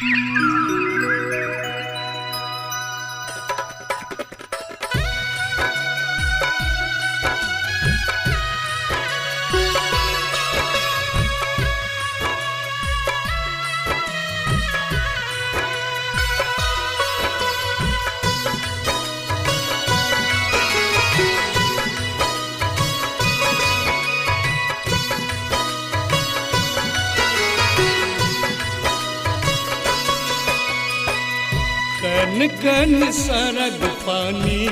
कन कन सरग पानी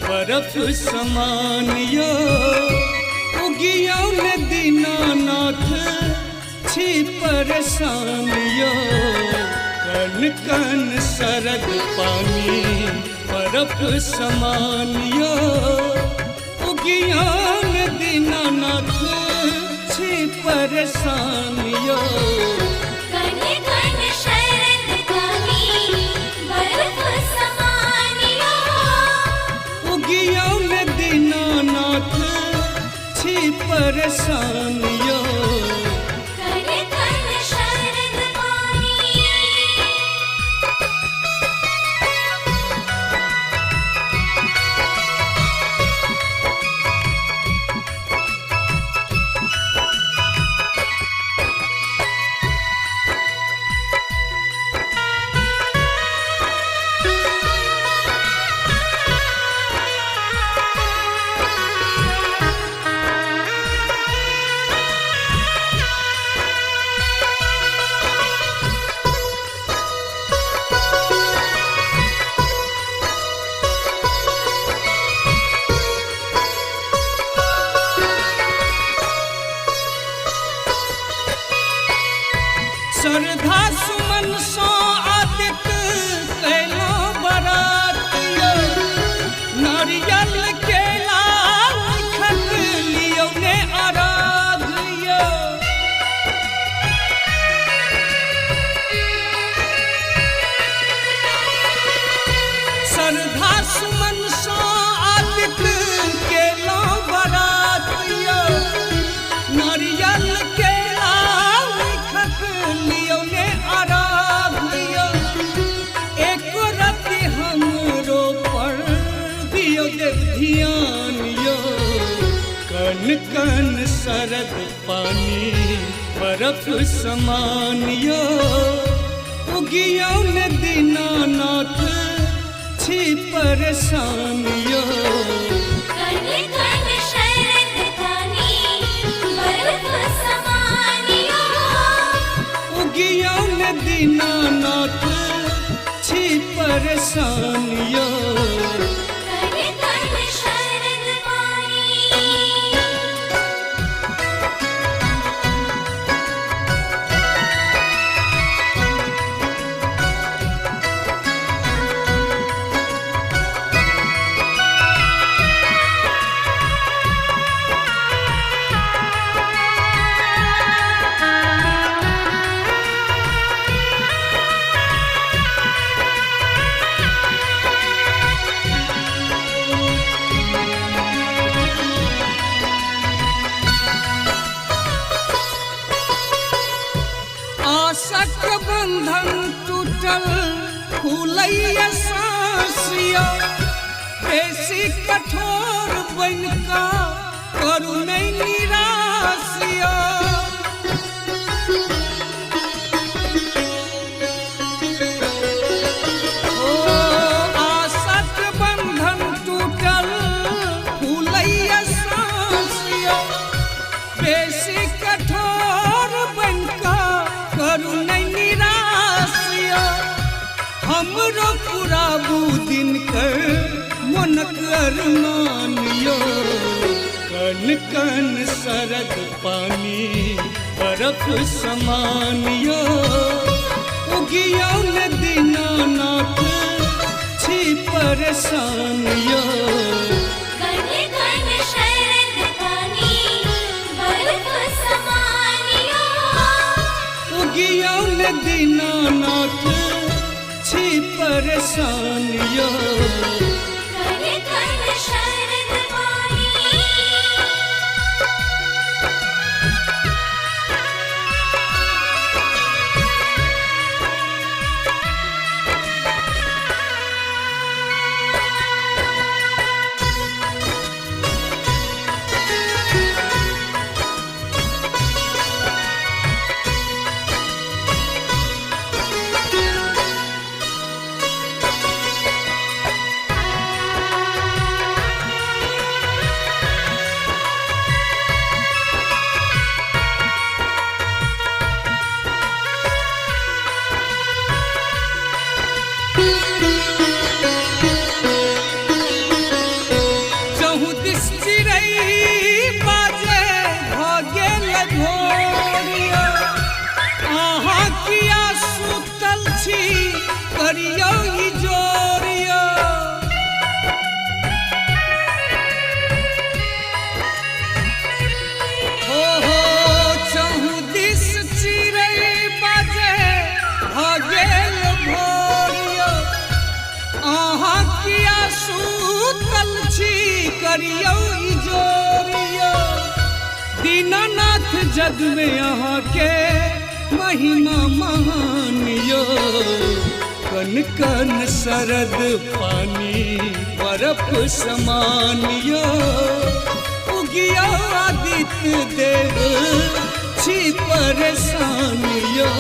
बर्फ समानियो उगियो ने दीनानाथ छी परेशानियो। कन कन सरग पानी बर्फ समानियो उगियो ने दीनानाथ छी परेशानियो। परेशानियों करे कन शरद पानी। श्रद्धा सुमन सो आदित कैलो बरातियो नारियल केला खत लियो ने आराधियो। श्रद्धा सुमन सो आदित केलो बरातियो नारियल कन कन सरद पानी बर्फ समानियो उगियो ने दीनानाथ छी परेशानियो। कन कन शरद पानी बर्फ समानियो उगियो ने दीनानाथ छी परेशानियो। आशक बंधन टूटल फूलैया सांसियो बेसी कठोर बनका करू नहीं निराशियो। आशक बंधन टूटल फूलैया सांसियो बेसी कठोर बनका करू नहीं निराशियो। हमरो पुराबू दिन कर मनक अरमानियो। कन कन सरद पानी बर्फ समानियो उगियो ने दीनानाथ छी परेशानियो। उगियो ने दीनानाथ छी परेशानियो। करियो इजोरियो दीनानाथ जग में यहाँ के महिमा महान यो कन कन शरद पानी बर्फ समान यो उगिया आदित्य देव छी परेशान यो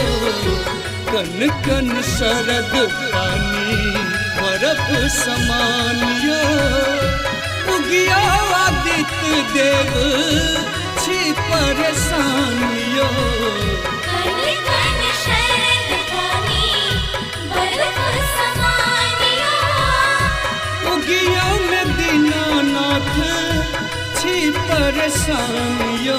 कन कन शरद पानी बर्फ समान यो उगिया आदित्य देव छी परेशान यो कन कन शरद पानी बर्फ समान यो उगिया में दीनानाथ छी परेशान यो